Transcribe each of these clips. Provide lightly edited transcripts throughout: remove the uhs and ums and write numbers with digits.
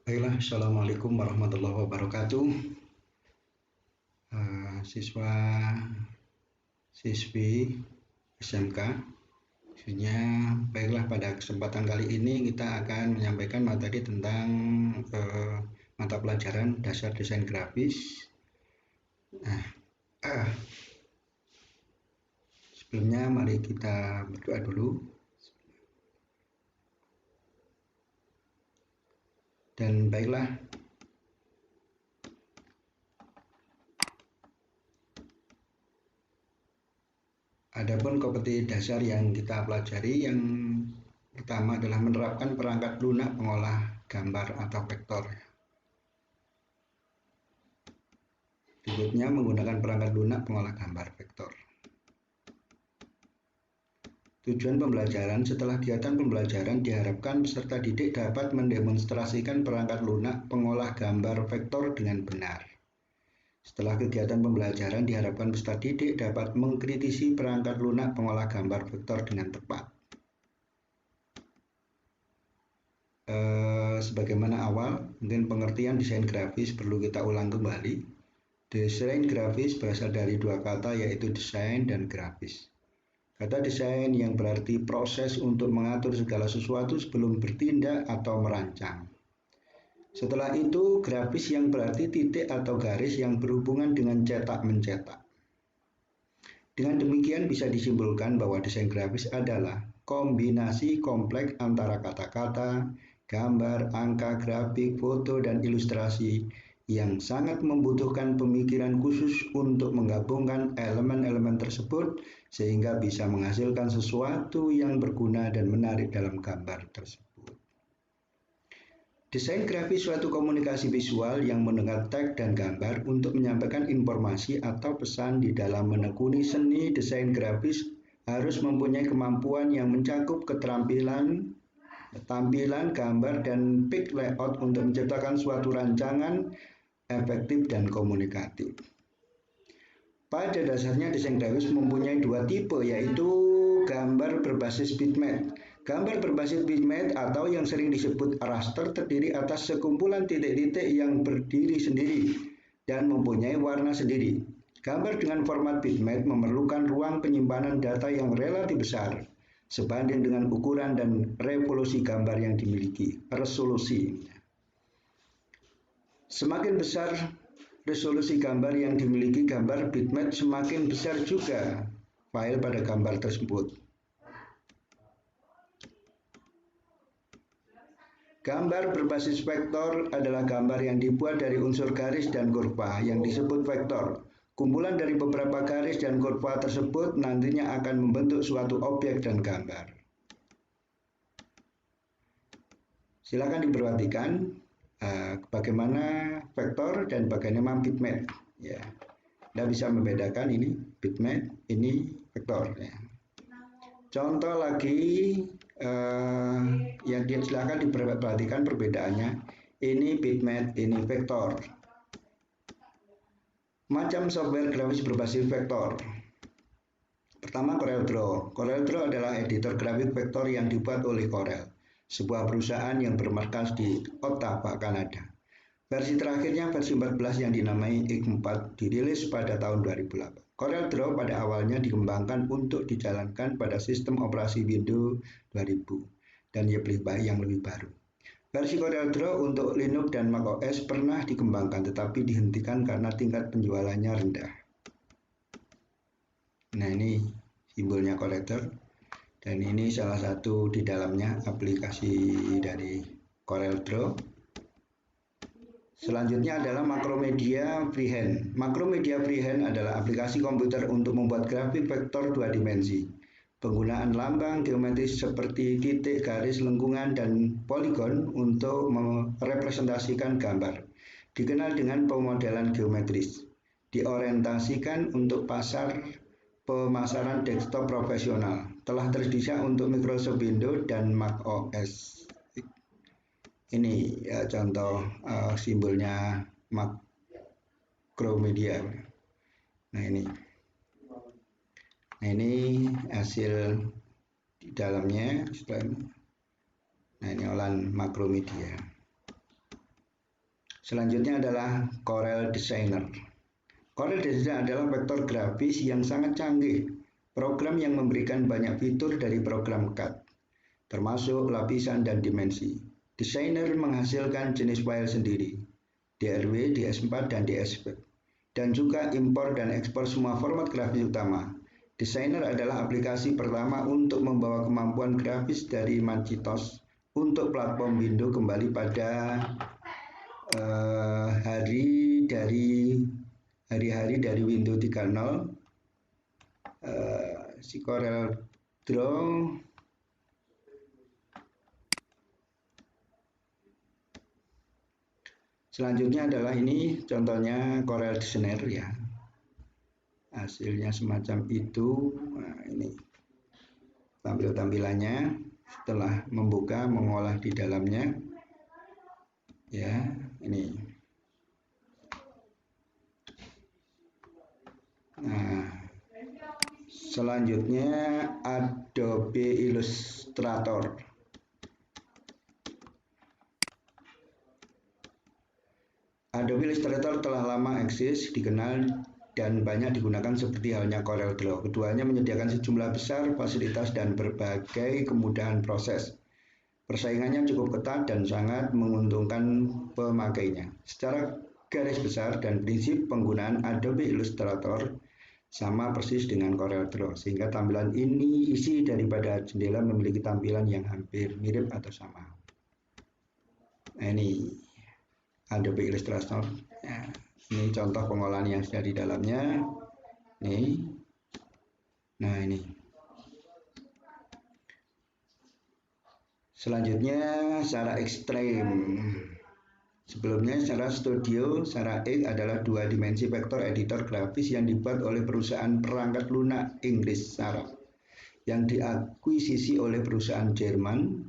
Baiklah, Assalamualaikum warahmatullahi wabarakatuh. Siswa siswi SMK, khususnya baiklah pada kesempatan kali ini kita akan menyampaikan materi tentang mata pelajaran dasar desain grafis. Nah, sebelumnya mari kita berdoa dulu. Dan baiklah, adapun kompetensi dasar yang kita pelajari yang pertama adalah menerapkan perangkat lunak pengolah gambar atau vektor. Berikutnya menggunakan perangkat lunak pengolah gambar vektor. Tujuan pembelajaran: setelah kegiatan pembelajaran diharapkan peserta didik dapat mendemonstrasikan perangkat lunak pengolah gambar vektor dengan benar. Setelah kegiatan pembelajaran diharapkan peserta didik dapat mengkritisi perangkat lunak pengolah gambar vektor dengan tepat. Sebagaimana awal, mungkin pengertian desain grafis perlu kita ulang kembali. Desain grafis berasal dari dua kata, yaitu desain dan grafis. Kata desain yang berarti proses untuk mengatur segala sesuatu sebelum bertindak atau merancang. Setelah itu, grafis yang berarti titik atau garis yang berhubungan dengan cetak-mencetak. Dengan demikian bisa disimpulkan bahwa desain grafis adalah kombinasi kompleks antara kata-kata, gambar, angka, grafik, foto, dan ilustrasi yang sangat membutuhkan pemikiran khusus untuk menggabungkan elemen-elemen tersebut sehingga bisa menghasilkan sesuatu yang berguna dan menarik dalam gambar tersebut. Desain grafis suatu komunikasi visual yang mendengar teks dan gambar untuk menyampaikan informasi atau pesan. Di dalam menekuni seni desain grafis harus mempunyai kemampuan yang mencakup keterampilan tampilan, gambar, dan peak layout untuk menciptakan suatu rancangan efektif dan komunikatif. Pada dasarnya desain grafis mempunyai dua tipe, yaitu gambar berbasis bitmap. Gambar berbasis bitmap atau yang sering disebut raster terdiri atas sekumpulan titik-titik yang berdiri sendiri dan mempunyai warna sendiri. Gambar dengan format bitmap memerlukan ruang penyimpanan data yang relatif besar sebanding dengan ukuran dan resolusi gambar yang dimiliki. Semakin besar resolusi gambar yang dimiliki gambar bitmap, semakin besar juga file pada gambar tersebut. Gambar berbasis vektor adalah gambar yang dibuat dari unsur garis dan kurva yang disebut vektor. Kumpulan dari beberapa garis dan kurva tersebut nantinya akan membentuk suatu objek dan gambar. Silakan diperhatikan bagaimana vektor dan bagaimana bitmap. Ya, Anda bisa membedakan ini bitmap, ini vektor. Ya. Contoh lagi yang silakan diperhatikan perbedaannya. Ini bitmap, ini vektor. Macam software grafis berbasis vektor. Pertama, CorelDRAW. CorelDRAW adalah editor grafik vektor yang dibuat oleh Corel, sebuah perusahaan yang bermarkas di Ottawa, Kanada. Versi terakhirnya, versi 14 yang dinamai X4, dirilis pada tahun 2008. CorelDRAW pada awalnya dikembangkan untuk dijalankan pada sistem operasi Windows 2000 dan yang lebih baru. Versi CorelDRAW untuk Linux dan macOS pernah dikembangkan tetapi dihentikan karena tingkat penjualannya rendah. Nah, ini simbolnya CorelDRAW dan ini salah satu di dalamnya aplikasi dari CorelDRAW. Selanjutnya adalah Macromedia Freehand. Macromedia Freehand adalah aplikasi komputer untuk membuat grafik vektor dua dimensi. Penggunaan lambang geometris seperti titik, garis, lengkungan, dan poligon untuk merepresentasikan gambar. Dikenal dengan pemodelan geometris. Diorientasikan untuk pemasaran desktop profesional. Telah tersedia untuk Microsoft Windows dan Mac OS. Ini ya, contoh simbolnya Macromedia. Nah ini hasil di dalamnya. Nah, ini olahan Macromedia. Selanjutnya adalah Corel Designer. Corel Designer adalah vektor grafis yang sangat canggih, program yang memberikan banyak fitur dari program CAD, termasuk lapisan dan dimensi. Designer menghasilkan jenis file sendiri, DRW, DS4, dan DSP, dan juga impor dan ekspor semua format grafis utama. Designer adalah aplikasi pertama untuk membawa kemampuan grafis dari Macintosh untuk platform Windows kembali pada hari-hari dari Windows 3.0. Si Corel Draw selanjutnya adalah ini contohnya Corel Designer ya, hasilnya semacam itu. Nah, ini tampilannya setelah membuka mengolah di dalamnya ya, ini. Nah, selanjutnya Adobe Illustrator. Adobe Illustrator telah lama eksis, dikenal, dan banyak digunakan seperti halnya Corel Draw. Keduanya menyediakan sejumlah besar fasilitas dan berbagai kemudahan proses. Persaingannya cukup ketat dan sangat menguntungkan pemakainya. Secara garis besar dan prinsip penggunaan Adobe Illustrator sama persis dengan Corel Draw, sehingga tampilan ini isi daripada jendela memiliki tampilan yang hampir mirip atau sama. Nah, ini Adobe Illustrator. Ya, ini contoh pengolahan yang sudah di dalamnya. Nih. Nah, ini. Selanjutnya secara ekstrem. Sebelumnya secara studio, secara X adalah dua dimensi vektor editor grafis yang dibuat oleh perusahaan perangkat lunak Inggris Sara yang diakuisisi oleh perusahaan Jerman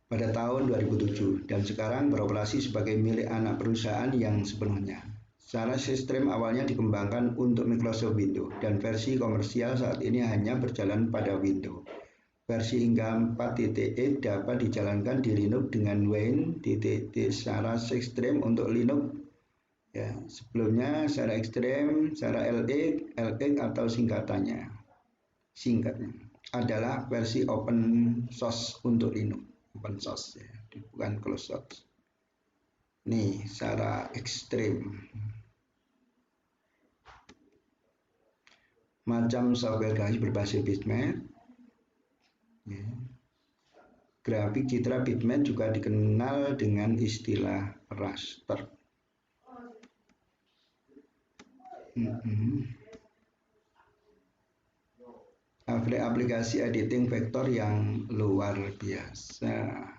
pada tahun 2007 dan sekarang beroperasi sebagai milik anak perusahaan yang sepenuhnya. Secara sistem awalnya dikembangkan untuk Microsoft Windows dan versi komersial saat ini hanya berjalan pada Windows. Versi hingga 4.x dapat dijalankan di Linux dengan Wine.t secara ekstrem untuk Linux. Ya, sebelumnya secara ekstrem, secara LX atau singkatnya adalah versi open source untuk Linux. Open source ya, bukan closed source. Nih, secara ekstrim. Macam software grafis berbasis bitmap. Ya. Grafik citra bitmap juga dikenal dengan istilah raster. Aplikasi editing vektor yang luar biasa.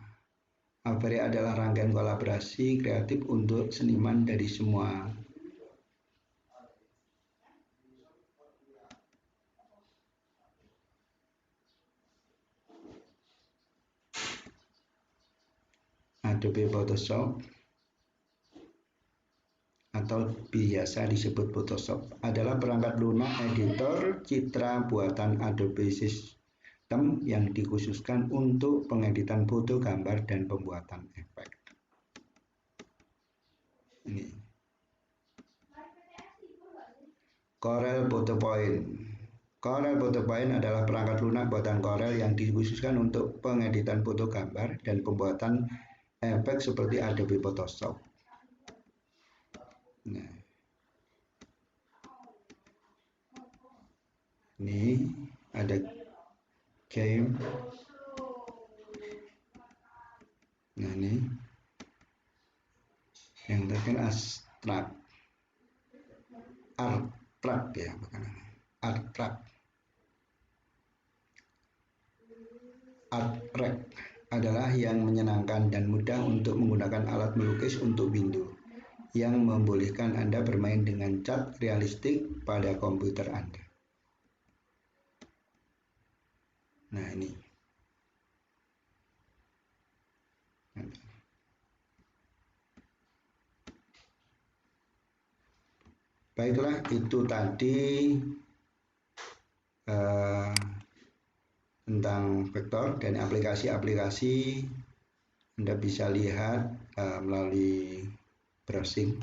Avere adalah rangkaian kolaborasi kreatif untuk seniman dari semua Adobe Photoshop atau biasa disebut Photoshop adalah perangkat lunak editor citra buatan Adobe System yang dikhususkan untuk pengeditan foto, gambar, dan pembuatan efek. Ini Corel Photo Point. Corel Photo Point adalah perangkat lunak buatan Corel yang dikhususkan untuk pengeditan foto, gambar, dan pembuatan efek seperti Adobe Photoshop. Nah, ini ada game. Nah, ini yang terakhir abstrak ya, bukan abstrak. Abstrak adalah yang menyenangkan dan mudah untuk menggunakan alat melukis untuk Windows yang membolehkan Anda bermain dengan cat realistik pada komputer Anda. Nah, ini. Baiklah, itu tadi tentang vektor dan aplikasi-aplikasi Anda bisa lihat melalui browsing.